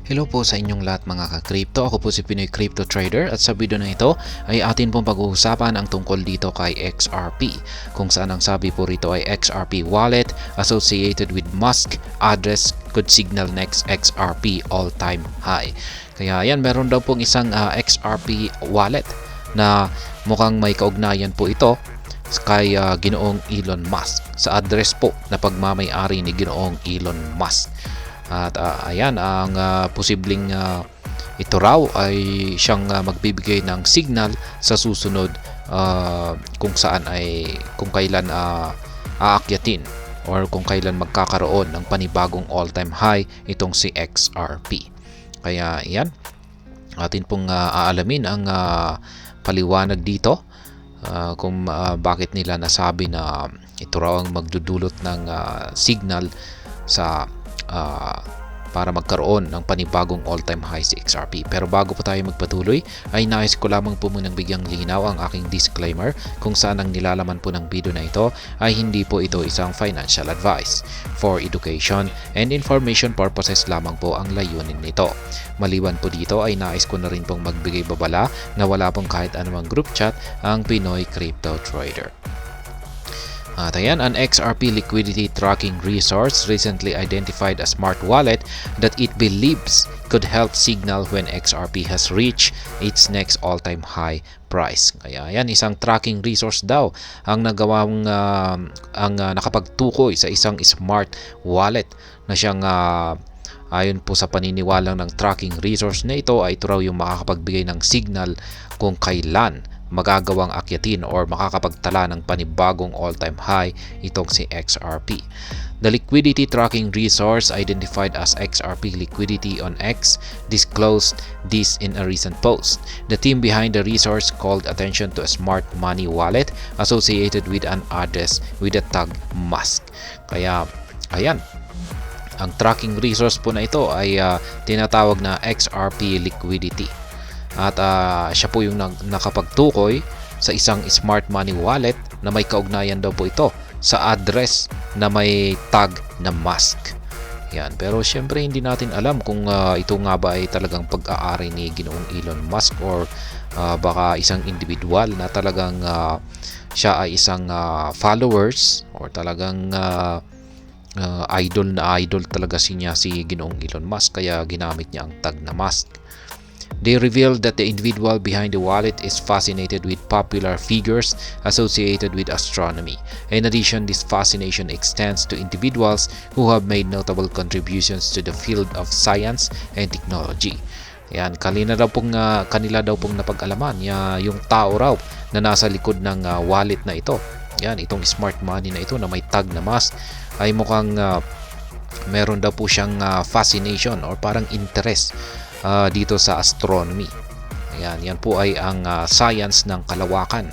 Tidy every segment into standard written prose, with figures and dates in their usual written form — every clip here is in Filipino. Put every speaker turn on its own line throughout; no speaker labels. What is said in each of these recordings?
Hello po sa inyong lahat mga ka-crypto. Ako po si Pinoy Crypto Trader at sa video na ito ay atin pong pag-uusapan ang tungkol dito kay XRP. Kung saan ang sabi po rito ay XRP wallet associated with Musk address could signal next XRP all-time high. Kaya yan, meron daw pong isang XRP wallet na mukhang may kaugnayan po ito kay Ginoong Elon Musk sa address po na pagmamay-ari ni Ginoong Elon Musk. At ayan, ang posibleng ito raw ay siyang magbibigay ng signal sa susunod kung kailan aakyatin or kung kailan magkakaroon ng panibagong all-time high itong si XRP. Kaya yan, atin pong aalamin ang paliwanag dito kung bakit nila nasabi na ito raw ang magdudulot ng signal sa para magkaroon ng panibagong all-time high si XRP. Pero bago po tayo magpatuloy, ay nais ko lamang po munang bigyang linaw ang aking disclaimer kung saan ang nilalaman po ng video na ito ay hindi po ito isang financial advice. For education and information purposes lamang po ang layunin nito. Maliban po dito ay nais ko na rin pong magbigay babala na wala pong kahit anumang group chat ang Pinoy Crypto Trader. At ayan, an XRP liquidity tracking resource recently identified a smart wallet that it believes could help signal when XRP has reached its next all-time high price. Kaya ayan, isang tracking resource daw ang nagawang nakapagtukoy sa isang smart wallet na siyang ayon po sa paniniwala ng tracking resource na ito ay ito raw yung makakapagbigay ng signal kung kailan magagawang akyatin or makakapagtala ng panibagong all-time high itong si XRP. The liquidity tracking resource identified as XRP Liquidity on X disclosed this in a recent post. The team behind the resource called attention to a smart money wallet associated with an address with the tag Musk. Kaya ayan, ang tracking resource po na ito ay tinatawag na XRP Liquidity. At siya po yung nakapagtukoy sa isang smart money wallet na may kaugnayan daw po ito sa address na may tag na Musk. Yan. Pero syempre hindi natin alam kung ito nga ba ay talagang pag-aari ni Ginoong Elon Musk or baka isang individual na talagang siya ay isang followers or talagang idol na idol talaga si Ginoong Elon Musk kaya ginamit niya ang tag na Musk. They revealed that the individual behind the wallet is fascinated with popular figures associated with astronomy. In addition, this fascination extends to individuals who have made notable contributions to the field of science and technology. Yan, kanila daw pong napag-alaman yung tao raw na nasa likod ng wallet na ito. Yan, itong smart money na ito na may tag na Musk ay mukhang meron daw po siyang fascination or parang interest dito sa astronomy. Ayan, yan po ay ang science ng kalawakan.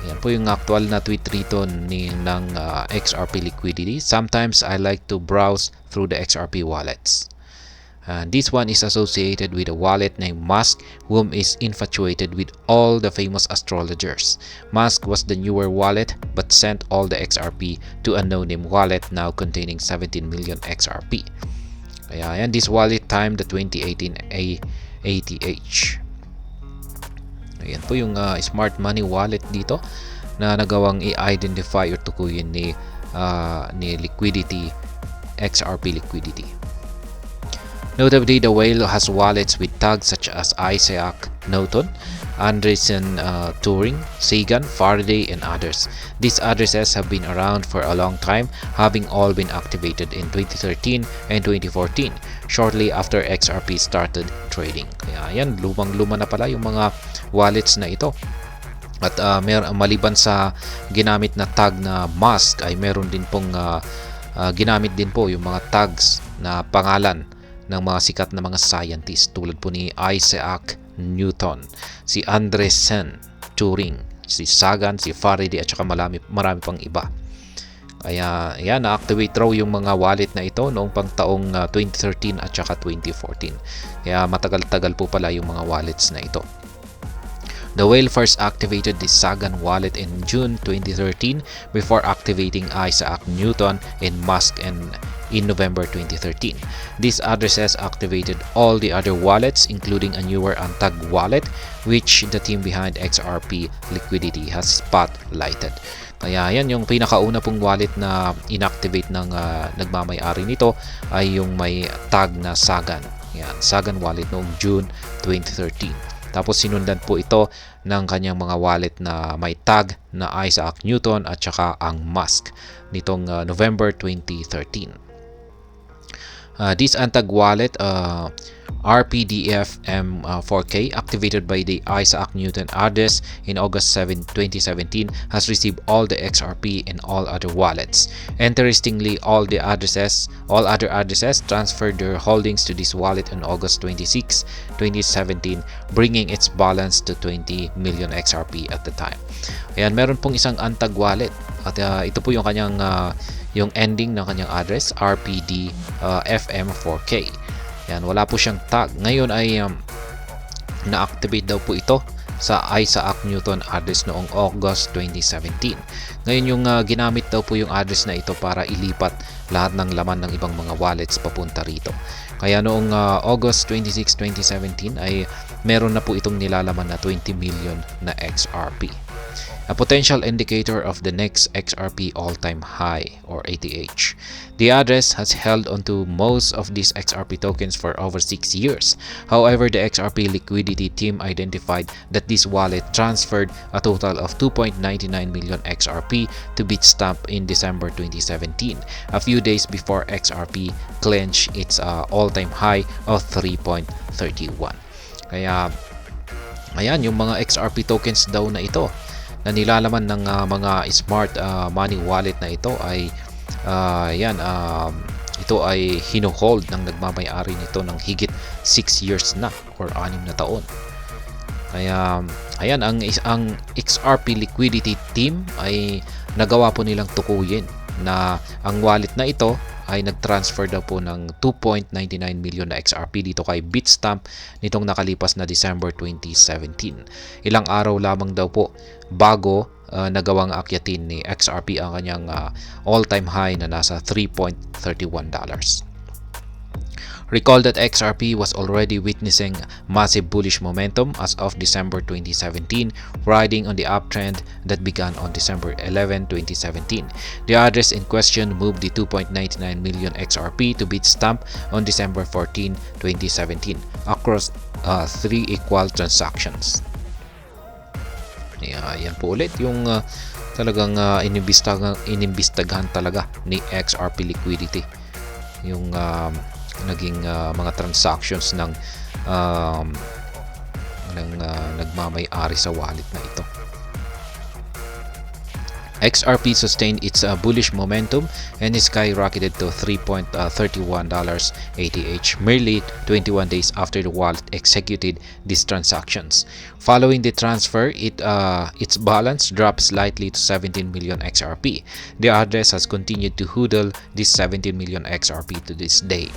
Yan po yung actual na tweet rito ng XRP Liquidity. Sometimes I like to browse through the XRP wallets. This one is associated with a wallet named Musk, whom is infatuated with all the famous astrologers. Musk was the newer wallet but sent all the XRP to a no-name wallet now containing 17 million XRP. Kaya yan, this wallet timed the 2018 ATH. Ayan po yung smart money wallet dito na nagawang i-identify or tukuyin ni Liquidity, XRP Liquidity. Notably, the whale has wallets with tags such as Isaac Newton, Andreessen Turing, Sagan, Faraday, and others. These addresses have been around for a long time, having all been activated in 2013 and 2014, shortly after XRP started trading. Kaya yan, lumang-luma na pala yung mga wallets na ito. At maliban sa ginamit na tag na Musk, ay meron din pong ginamit din po yung mga tags na pangalan ng mga sikat na mga scientist tulad po ni Isaac Newton, si Andreessen Turing, si Sagan, si Faraday at saka marami pang iba. Kaya yan, na-activate raw yung mga wallet na ito noong pang taong 2013 at saka 2014. Kaya matagal-tagal po pala yung mga wallets na ito. The whale first activated the Sagan wallet in June 2013 before activating Isaac Newton and Musk and in November 2013. These addresses activated all the other wallets, including a newer Antag wallet, which the team behind XRP Liquidity has spotlighted. Kaya yan, yung pinakauna pong wallet na inactivate ng nagmamay-ari nito ay yung may tag na Sagan. Yan, Sagan wallet noong June 2013. Tapos sinundan po ito ng kanyang mga wallet na may tag na Isaac Newton at saka ang Musk nitong November 2013. This Antag wallet, RPDFM4K, activated by the Isaac Newton address in August 7, 2017, has received all the XRP and all other wallets. Interestingly, all other addresses transferred their holdings to this wallet on August 26, 2017, bringing its balance to 20 million XRP at the time. Ayan, meron pong isang Antag wallet at ito po yung kanyang yung ending ng kanyang address, RPD FM4K. Yan, wala po siyang tag. Ngayon ay na-activate daw po ito sa Isaac Newton address noong August 2017. Ngayon yung ginamit daw po yung address na ito para ilipat lahat ng laman ng ibang mga wallets papunta rito. Kaya noong August 26, 2017 ay meron na po itong nilalaman na 20 million na XRP. A potential indicator of the next XRP all-time high, or ATH. The address has held onto most of these XRP tokens for over 6 years. However, the XRP liquidity team identified that this wallet transferred a total of 2.99 million XRP to Bitstamp in December 2017, a few days before XRP clinched its all-time high of 3.31. Kaya, ayan, yung mga XRP tokens daw na ito na nilalaman ng mga smart money wallet na ito ay ito ay hino-hold ng nagmamay-ari nito ng higit 6 years na or 6 na taon. Kaya ayan, ang XRP liquidity team ay nagawa po nilang tukuyin na ang wallet na ito ay nag-transfer daw po ng 2.99 million na XRP dito kay Bitstamp nitong nakalipas na December 2017. Ilang araw lamang daw po bago nagawang akyatin ni XRP ang kanyang all-time high na nasa $3.31. Recall that XRP was already witnessing massive bullish momentum as of December 2017, riding on the uptrend that began on December 11, 2017. The address in question moved the 2.99 million XRP to Bitstamp on December 14, 2017 across 3 equal transactions. Yan po ulit yung talagang inimbestagahan talaga ni XRP liquidity yung naging mga transactions ng nagmamay-ari sa wallet na ito. XRP sustained its bullish momentum and skyrocketed to $3.31 ATH merely 21 days after the wallet executed these transactions. Following the transfer, its balance dropped slightly to 17 million XRP. The address has continued to hodl this 17 million XRP to this day.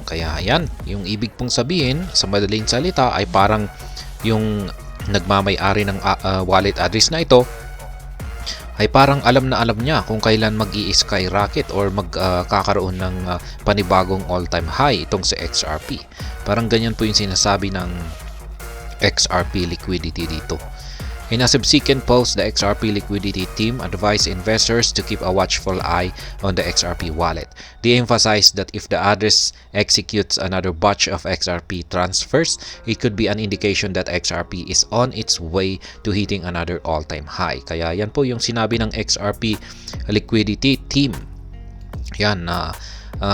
Kaya ayan, yung ibig pong sabihin sa madaling salita ay parang yung nagmamay-ari ng wallet address na ito ay parang alam na alam niya kung kailan mag-i-skyrocket or magkakaroon ng panibagong all-time high itong sa XRP. Parang ganyan po yung sinasabi ng XRP liquidity dito. In a subsequent post, the XRP liquidity team advised investors to keep a watchful eye on the XRP wallet. They emphasized that if the address executes another batch of XRP transfers, it could be an indication that XRP is on its way to hitting another all-time high. Kaya yan po yung sinabi ng XRP liquidity team. Yan na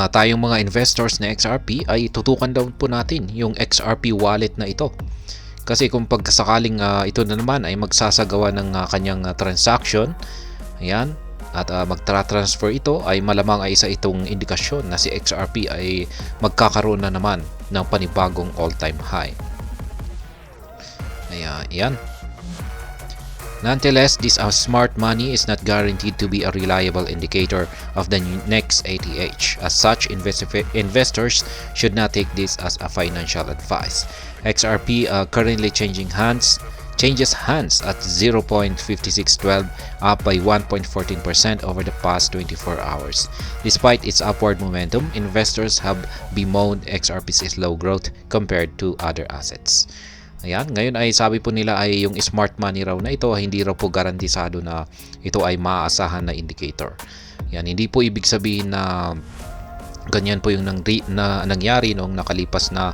tayong mga investors na XRP ay tutukan daw po natin yung XRP wallet na ito. Kasi kung pagkasakaling ito na naman ay magsasagawa ng kanyang transaction, ayan, at magtra-transfer ito, ay malamang ay isa itong indikasyon na si XRP ay magkakaroon na naman ng panibagong all-time high. Ayan. Nonetheless, this smart money is not guaranteed to be a reliable indicator of the next ATH. As such, investors should not take this as a financial advice. XRP currently changing changes hands at 0.5612, up by 1.14% over the past 24 hours. Despite its upward momentum, investors have bemoaned XRP's slow growth compared to other assets. Ayan, ngayon ay sabi po nila ay yung smart money raw na ito hindi raw po garantisado na ito ay maaasahan na indicator. Yan, hindi po ibig sabihin na ganyan po yung nangyari noong nakalipas na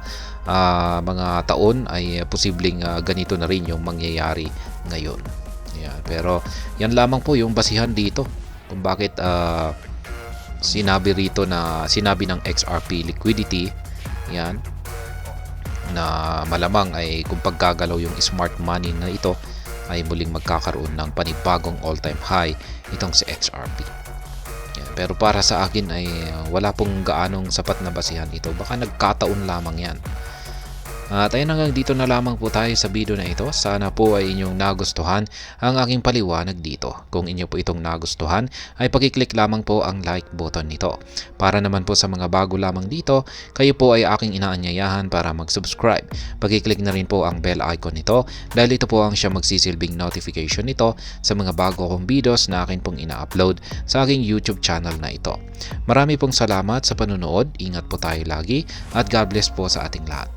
mga taon ay posibleng ganito na rin yung mangyayari ngayon. Yan, pero yan lamang po yung basihan dito kung bakit sinabi ng XRP liquidity yan na malamang ay kung paggagalaw yung smart money na ito ay muling magkakaroon ng panibagong all-time high itong si XRP. Yan, pero para sa akin ay wala pong gaanong sapat na basihan ito, baka nagkataon lamang yan. At ayun, hanggang dito na lamang po tayo sa video na ito. Sana po ay inyong nagustuhan ang aking paliwanag dito. Kung inyo po itong nagustuhan ay pakiclick lamang po ang like button nito. Para naman po sa mga bago lamang dito, kayo po ay aking inaanyayahan para mag-subscribe. Pakiclick na rin po ang bell icon nito dahil ito po ang siya magsisilbing notification nito sa mga bago kong videos na akin pong ina-upload sa aking YouTube channel na ito. Marami pong salamat sa panonood. Ingat po tayo lagi at God bless po sa ating lahat.